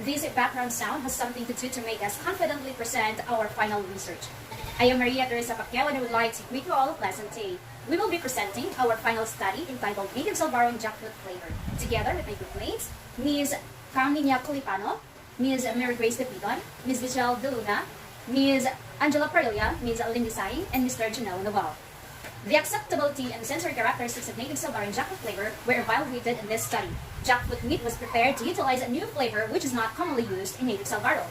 This background sound has something to do to make us confidently present our final research. I am Maria Teresa Pacquiao and I would like to greet you all of Lesson 8. We will be presenting our final study entitled Native Salvaron Jackfruit Flavor, together with my groupmates, Ms. Carminia Colipano, Ms. Mary Grace De Piton, Ms. Michelle De Luna, Ms. Angela Parilla, Ms. Lindy Sai, and Mr. Janelle Noval. The acceptability and sensory characteristics of native Salvaron jackfruit flavor were evaluated in this study. Jackfruit meat was prepared to utilize a new flavor which is not commonly used in native Salvaro.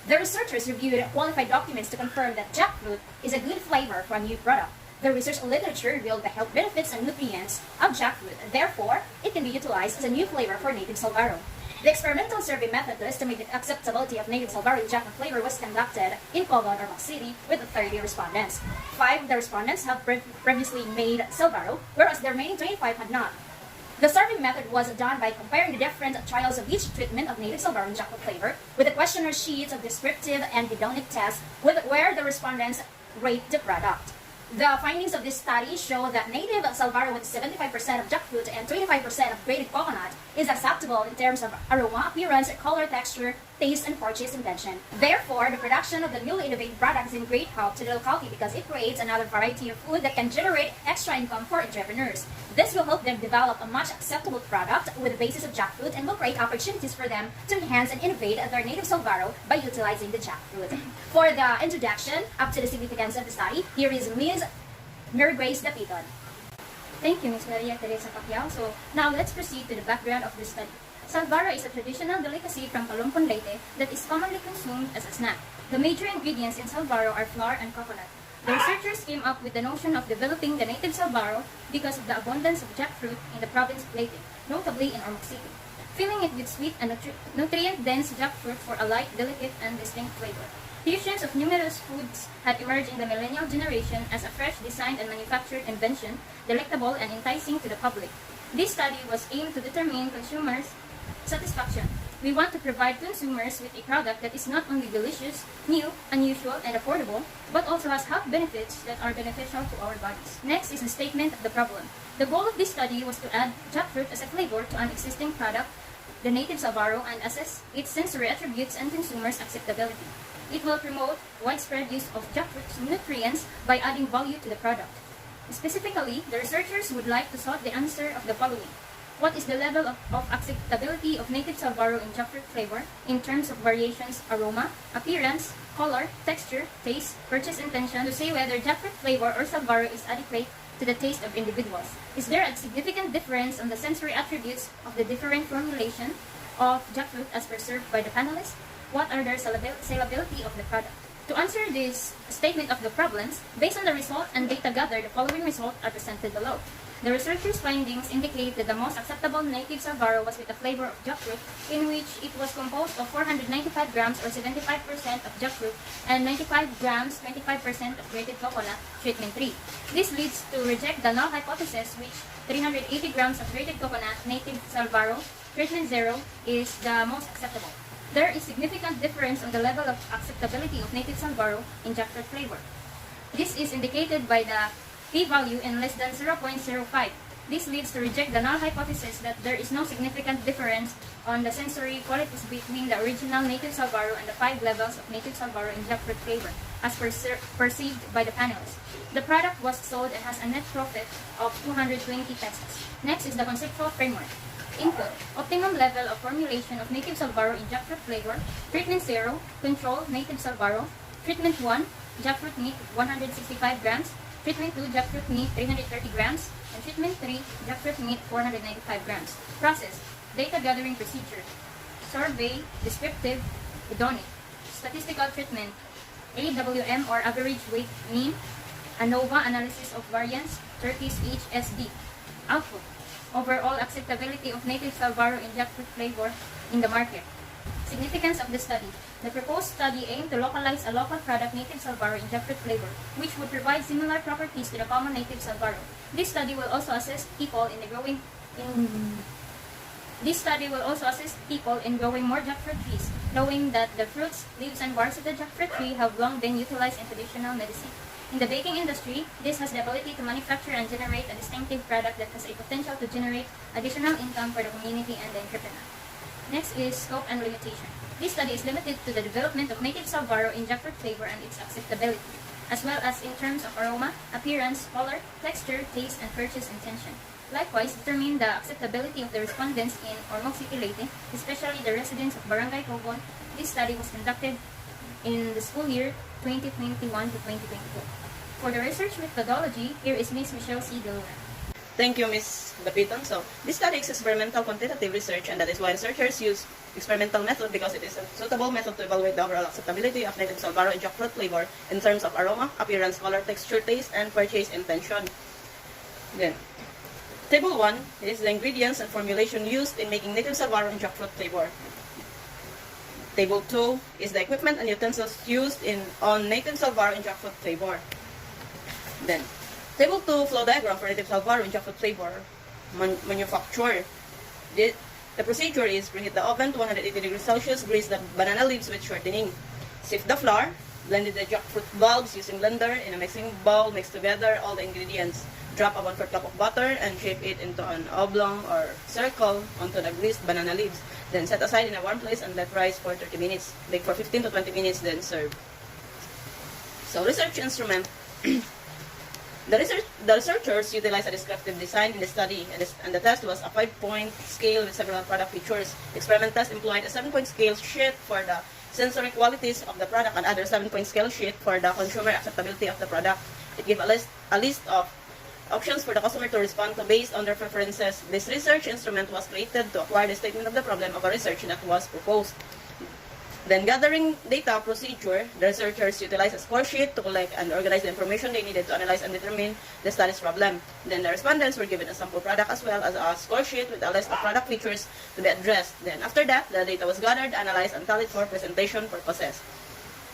The researchers reviewed qualified documents to confirm that jackfruit is a good flavor for a new product. The research literature revealed the health benefits and nutrients of jackfruit, therefore, it can be utilized as a new flavor for native Salvaro. The experimental survey method to estimate the acceptability of native Salvaron jackfruit flavor was conducted in Cogon or Mac City with 30 respondents. 5 of the respondents have previously made Salvaro, whereas the remaining 25 had not. The survey method was done by comparing the different trials of each treatment of native Salvaron jackfruit flavor with the questionnaire sheets of descriptive and hedonic tests where the respondents rate the product. The findings of this study show that native Salvaro with 75% of jackfruit and 25% of grated coconut is acceptable in terms of aroma, appearance, color, texture, taste, and purchase intention. Therefore, the production of the newly innovative product is in great help to the locality because it creates another variety of food that can generate extra income for entrepreneurs. This will help them develop a much acceptable product with the basis of jackfruit and will create opportunities for them to enhance and innovate their native Salvaro by utilizing the jackfruit. For the introduction up to the significance of the study, here is Ms. Mary Grace De Piton. Thank you, Ms. Maria Teresa Pacquiao. So now let's proceed to the background of this study. Salvaro is a traditional delicacy from Kalumpon Leyte that is commonly consumed as a snack. The major ingredients in Salvaro are flour and coconut. The researchers came up with the notion of developing the native Salvaro because of the abundance of jackfruit in the province of Leyte, notably in Ormoc City, filling it with sweet and nutrient-dense jackfruit for a light, delicate, and distinct flavor. Fusions of numerous foods had emerged in the millennial generation as a fresh designed and manufactured invention, delectable and enticing to the public. This study was aimed to determine consumers' satisfaction. We want to provide consumers with a product that is not only delicious, new, unusual, and affordable, but also has health benefits that are beneficial to our bodies. Next is the statement of the problem. The goal of this study was to add jackfruit as a flavor to an existing product, the native Salvaro, and assess its sensory attributes and consumers' acceptability. It will promote widespread use of jackfruit's nutrients by adding value to the product. Specifically, the researchers would like to sort the answer of the following. What is the level of acceptability of native Salvaro in jackfruit flavor in terms of variations, aroma, appearance, color, texture, taste, purchase intention, to say whether jackfruit flavor or Salvaro is adequate to the taste of individuals? Is there a significant difference on the sensory attributes of the different formulation of jackfruit as preserved by the panelists? What are their salability of the product? To answer this statement of the problems, based on the result and data gathered, the following results are presented below. The researchers' findings indicate that the most acceptable native Salvaro was with a flavor of jackfruit, in which it was composed of 495 grams or 75% of jackfruit and 95 grams, 25% of grated coconut, treatment 3. This leads to reject the null hypothesis, which 380 grams of grated coconut, native Salvaro, treatment 0, is the most acceptable. There is significant difference on the level of acceptability of native Salvaro in jackfruit flavor. This is indicated by the p-value in less than 0.05. This leads to reject the null hypothesis that there is no significant difference on the sensory qualities between the original native Salvaro and the 5 levels of native Salvaro in jackfruit flavor, as perceived by the panelists. The product was sold and has a net profit of 220 pesos. Next is the conceptual framework. Input: optimum level of formulation of native Salvaro in jackfruit flavor. Treatment 0, control, native Salvaro. Treatment 1, jackfruit meat 165 grams. Treatment 2, jackfruit meat 330 grams. And treatment 3, jackfruit meat 495 grams. Process: data gathering procedure. Survey, descriptive, hedonic. Statistical treatment: AWM or average weight mean. ANOVA analysis of variance, Turkish HSD. Output: overall acceptability of native Salvaro in jackfruit flavor in the market. Significance of the study. The proposed study aimed to localize a local product, native Salvaro, in jackfruit flavor, which would provide similar properties to the common native Salvaro. This study will also assist people in growing more jackfruit trees, knowing that the fruits, leaves, and barks of the jackfruit tree have long been utilized in traditional medicine. In the baking industry, this has the ability to manufacture and generate a distinctive product that has a potential to generate additional income for the community and the entrepreneur. Next is scope and limitation. This study is limited to the development of native Salvaro in jackfruit flavor and its acceptability, as well as in terms of aroma, appearance, color, texture, taste, and purchase intention. Likewise, determine the acceptability of the respondents in Ormoc City, Leyte, especially the residents of Barangay Cogon. This study was conducted in the school year 2021 to 2022. For the research methodology, here is Ms. Michelle C. De Luna. Thank you, Ms. Dapiton. So, this study is experimental quantitative research, and that is why researchers use experimental method because it is a suitable method to evaluate the overall acceptability of native Salvaro and jackfruit flavor in terms of aroma, appearance, color, texture, taste, and purchase intention. Then, Table 1 is the ingredients and formulation used in making native Salvaro and jackfruit flavor. Table 2 is the equipment and utensils used on native Salvaro and jackfruit flavor. Then, Table 2 flow diagram for native Salvaro and jackfruit flavor manufacture. The procedure is preheat the oven to 180 degrees Celsius, grease the banana leaves with shortening. Sift the flour, blend the jackfruit bulbs using blender in a mixing bowl, mix together all the ingredients. Drop a 1/4 cup of butter and shape it into an oblong or circle onto the greased banana leaves. Then set aside in a warm place and let rise for 30 minutes. Bake for 15 to 20 minutes, then serve. So, research instrument. The researchers utilized a descriptive design in the study, and the test was a 5-point scale with several product features. Experiment test employed a 7-point scale sheet for the sensory qualities of the product and other 7-point scale sheet for the consumer acceptability of the product. It gave a list of options for the customer to respond to based on their preferences. This research instrument was created to acquire the statement of the problem of a research that was proposed. Then, gathering data procedure, the researchers utilized a score sheet to collect and organize the information they needed to analyze and determine the study's problem. Then, the respondents were given a sample product as well as a score sheet with a list of product features to be addressed. Then, after that, the data was gathered, analyzed, and tallied for presentation purposes.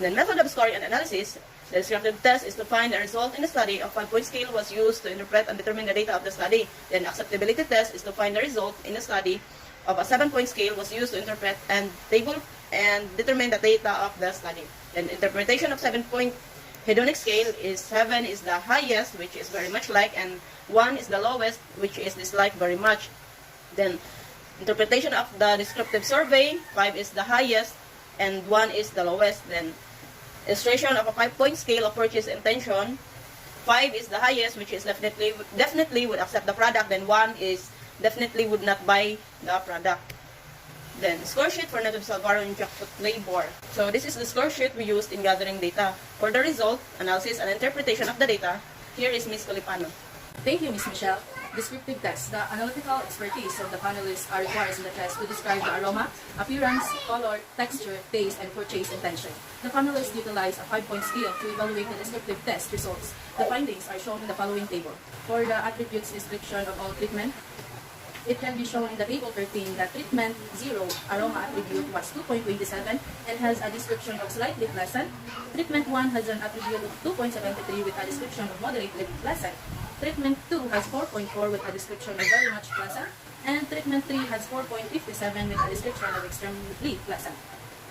Then, method of scoring and analysis. The descriptive test is to find the result in the study. A 5-point scale was used to interpret and determine the data of the study. Then, acceptability test is to find the result in the study. Of a 7-point scale was used to interpret and determine the data of the study. Then, interpretation of 7-point hedonic scale is 7 is the highest, which is very much like, and 1 is the lowest, which is disliked very much. Then, interpretation of the descriptive survey, 5 is the highest, and 1 is the lowest. Then, illustration of a 5-point scale of purchase intention, 5 is the highest, which is definitely would accept the product, then 1 is definitely would not buy the product. Then, score sheet for native Salvaro and jackfruit flavor. So, this is the score sheet we used in gathering data. For the result, analysis, and interpretation of the data, here is Ms. Colipano. Thank you, Ms. Michelle. Descriptive test. The analytical expertise of the panelists are required in the test to describe the aroma, appearance, color, texture, taste, and purchase intention. The panelists utilize a 5-point scale to evaluate the descriptive test results. The findings are shown in the following table. For the attributes description of all treatment, it can be shown in the table 13 that treatment 0 aroma attribute was 2.27 and has a description of slightly pleasant. Treatment 1 has an attribute of 2.73 with a description of moderately pleasant. Treatment 2 has 4.4 with a description of very much pleasant. And treatment 3 has 4.57 with a description of extremely pleasant.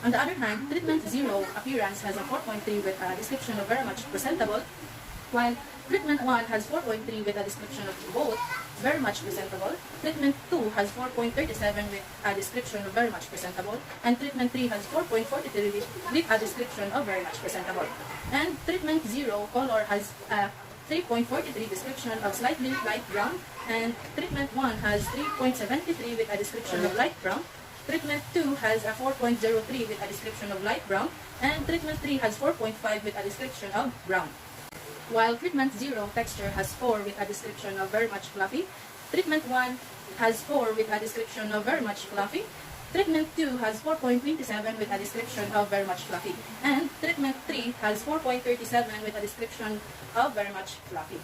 On the other hand, treatment 0 appearance has a 4.3 with a description of very much presentable, while treatment 1 has 4.3 with a description of both very much presentable. Treatment 2 has 4.37 with a description of very much presentable. And treatment 3 has 4.43 with a description of very much presentable. And treatment 0 color has a 3.43 description of slightly light brown. And treatment 1 has 3.73 with a description of light brown. Treatment 2 has a 4.03 with a description of light brown. And treatment 3 has 4.5 with a description of brown. While treatment 0 texture has 4 with a description of very much fluffy, treatment 1 has 4 with a description of very much fluffy, treatment 2 has 4.27 with a description of very much fluffy, and treatment 3 has 4.37 with a description of very much fluffy.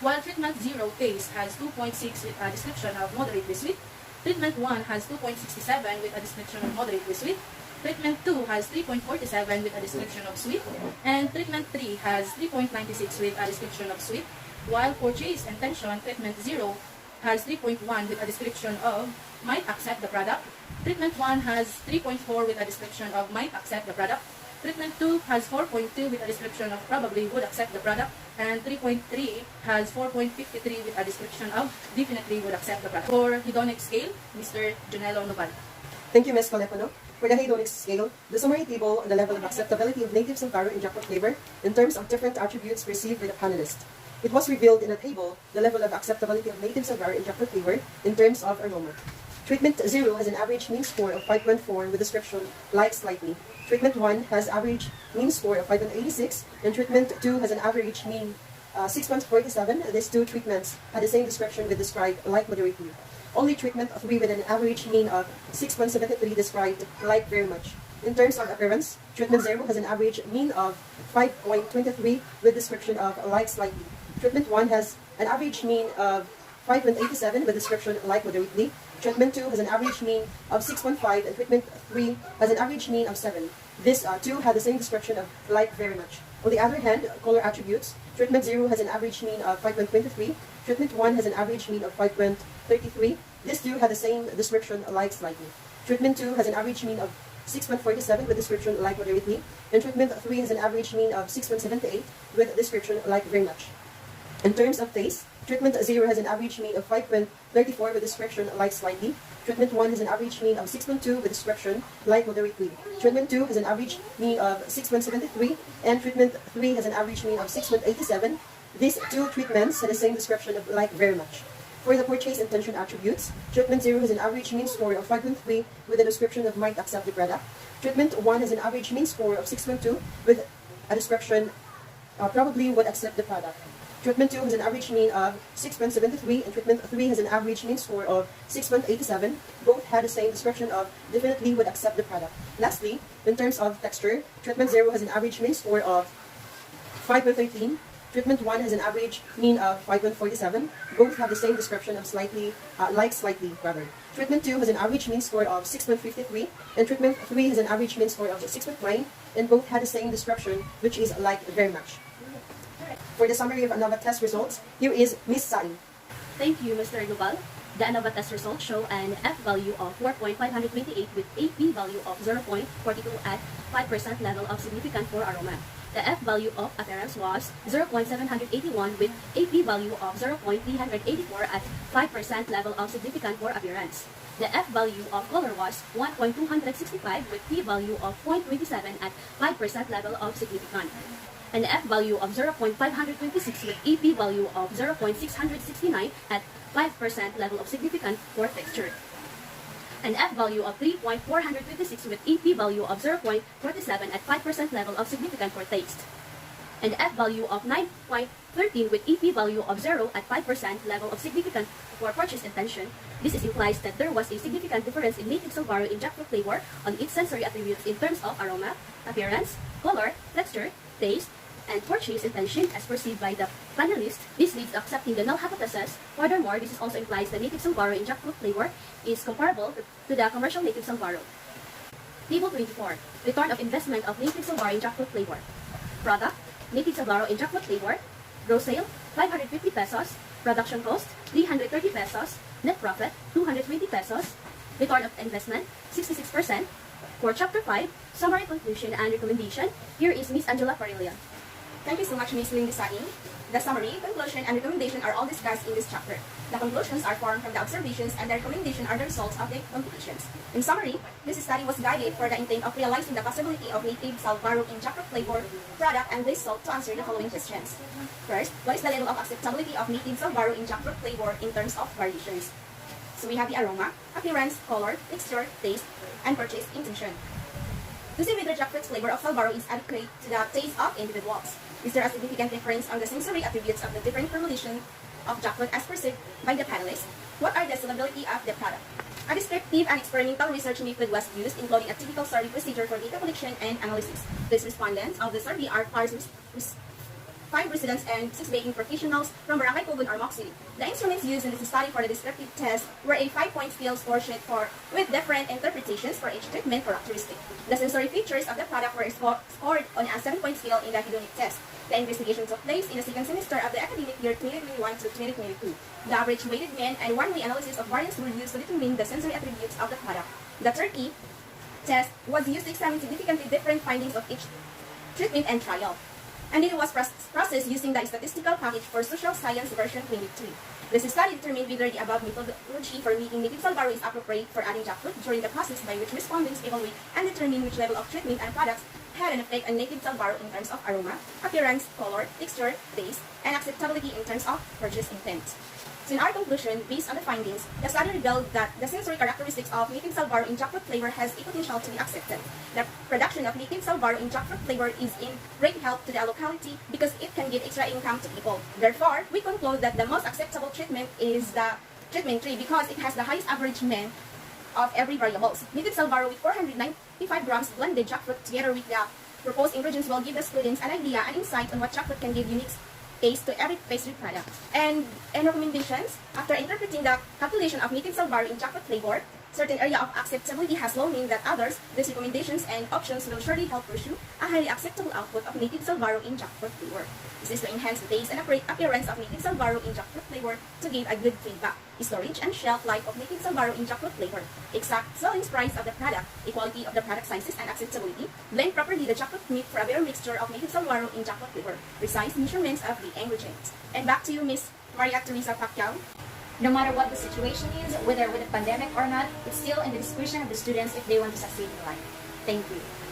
While treatment 0 taste has 2.6 with a description of moderately sweet, treatment 1 has 2.67 with a description of moderately sweet, treatment 2 has 3.47 with a description of sweet, and treatment 3 has 3.96 with a description of sweet, while purchase intention, treatment 0 has 3.1 with a description of might accept the product, treatment 1 has 3.4 with a description of might accept the product, treatment 2 has 4.2 with a description of probably would accept the product, and 3.3 has 4.53 with a description of definitely would accept the product. For hedonic scale, Mr. Junelo Noval. Thank you, Ms. Colepono. For the hedonic scale, the summary table on the level of acceptability of native Salvaro and jackfruit flavor in terms of different attributes perceived by the panelists. It was revealed in the table the level of acceptability of native Salvaro and jackfruit flavor in terms of aroma. Treatment 0 has an average mean score of 5.4 with description like slightly. Treatment 1 has average mean score of 5.86, and treatment 2 has an average mean 6.47. These two treatments had the same description with described like moderately. Only treatment 3 with an average mean of 6.73 described like very much. In terms of appearance, treatment 0 has an average mean of 5.23 with description of like slightly. Treatment 1 has an average mean of 5.87 with description like moderately. Treatment 2 has an average mean of 6.5, and treatment 3 has an average mean of 7. This two had the same description of like very much. On the other hand, color attributes, treatment 0 has an average mean of 5.23, treatment 1 has an average mean of 5.33. These two had the same description like slightly. Treatment 2 has an average mean of 6.47 with description like moderately, and treatment 3 has an average mean of 6.78 with description like very much. In terms of taste, treatment 0 has an average mean of 5.34 with description like slightly. Treatment 1 has an average mean of 6.2 with description like moderately. Treatment 2 has an average mean of 6.73, and treatment 3 has an average mean of 6.87. These two treatments had the same description of like very much. For the purchase intention attributes, treatment 0 has an average mean score of 5.3 with a description of might accept the product. Treatment 1 has an average mean score of 6.2 with a description probably would accept the product. Treatment 2 has an average mean of 6.73, and treatment 3 has an average mean score of 6.87. Both had the same description of definitely would accept the product. Lastly, in terms of texture, treatment 0 has an average mean score of 5.13. Treatment 1 has an average mean of 5.47. Both have the same description of slightly, like slightly rather. Treatment 2 has an average mean score of 6.53, and treatment 3 has an average mean score of 6.9, and both had the same description, which is like very much. For the summary of ANOVA test results, here is Ms. Sai. Thank you, Mr. Global. The ANOVA test results show an F value of 4.528 with a P value of 0.42 at 5% level of significant for aroma. The F value of appearance was 0.781 with a P value of 0.384 at 5% level of significant for appearance. The F value of color was 1.265 with P value of 0.27 at 5% level of significant. An F value of 0.526 with EP value of 0.669 at 5% level of significant for texture. An F value of 3.426 with EP value of 0.47 at 5% level of significant for taste. An F value of 9.13 with EP value of 0 at 5% level of significant for purchase intention. This implies that there was a significant difference in native Salvaro in jackfruit flavor on its sensory attributes in terms of aroma, appearance, color, texture, taste, and purchase intention as perceived by the panelists. This leads to accepting the null hypothesis. Furthermore, this also implies the native Salvaro in jackfruit flavor is comparable to the commercial native Salvaro. Table 24. Return of investment of native Salvaro in jackfruit flavor. Product, native Salvaro in jackfruit flavor. Gross sale, 550 pesos. Production cost, 330 pesos. Net profit, 220 pesos. Return of investment, 66%. For Chapter 5, Summary, Conclusion, and Recommendation, here is Ms. Angela Parilla. Thank you so much, Ms. Lindy Saing. The summary, conclusion, and recommendation are all discussed in this chapter. The conclusions are formed from the observations, and the recommendation are the results of the conclusions. In summary, this study was guided for the intent of realizing the possibility of native Salvaro in jackfruit flavor product, and this sought to answer the following questions. First, what is the level of acceptability of native Salvaro in jackfruit flavor in terms of variations? So we have the aroma, appearance, color, texture, taste, and purchase intention. To see whether jackfruit flavor of Salvaro is adequate to the taste of individuals. Is there a significant difference on the sensory attributes of the different formulations of jackfruit as perceived by the panelists? What are the sellability of the product? A descriptive and experimental research method was used, including a typical survey procedure for data collection and analysis. These respondents of the survey are 5 residents and 6 baking professionals from Barangay Pugon or Moc City. The instruments used in this study for the descriptive test were a 5-point scale score sheet with different interpretations for each treatment characteristic. The sensory features of the product were scored on a 7-point scale in the hedonic test. The investigation took place in the second semester of the academic year 2021 to 2022. The average weighted mean and one-way analysis of variance were used to determine the sensory attributes of the product. The Turkey test was used to examine significantly different findings of each treatment and trial, and it was processed using the statistical package for social science version 23. This study determined whether the above methodology for making native Salvaro is appropriate for adding jackfruit during the process, by which respondents evaluate and determine which level of treatment and products had an effect on native Salvaro in terms of aroma, appearance, color, texture, taste, and acceptability in terms of purchase intent. So in our conclusion, based on the findings, the study revealed that the sensory characteristics of native Salvaro in jackfruit flavor has a potential to be accepted. The production of native Salvaro in jackfruit flavor is in great help to the locality because it can give extra income to people. Therefore, we conclude that the most acceptable treatment is the treatment 3 because it has the highest average mean of every variables. Native Salvaro with 495 grams blended jackfruit together with the proposed ingredients will give the students an idea and insight on what jackfruit can give unique taste to every pastry product. And recommendations, after interpreting the calculation of native Salvaro in jackfruit flavor, certain area of acceptability has low mean that others, these recommendations and options will surely help pursue a highly acceptable output of native Salvaro in jackfruit flavor. This is to enhance the taste and appearance of native Salvaro in jackfruit flavor to give a good feedback, storage and shelf life of native Salvaro in jackfruit flavor, exact selling price of the product, equality of the product sizes and acceptability, blend properly the jackfruit meat for a better mixture of native Salvaro in jackfruit flavor, precise measurements of the ingredients. And back to you, Miss Maria Teresa Pacquiao. No matter what the situation is, whether with a pandemic or not, it's still in the discretion of the students if they want to succeed in life. Thank you.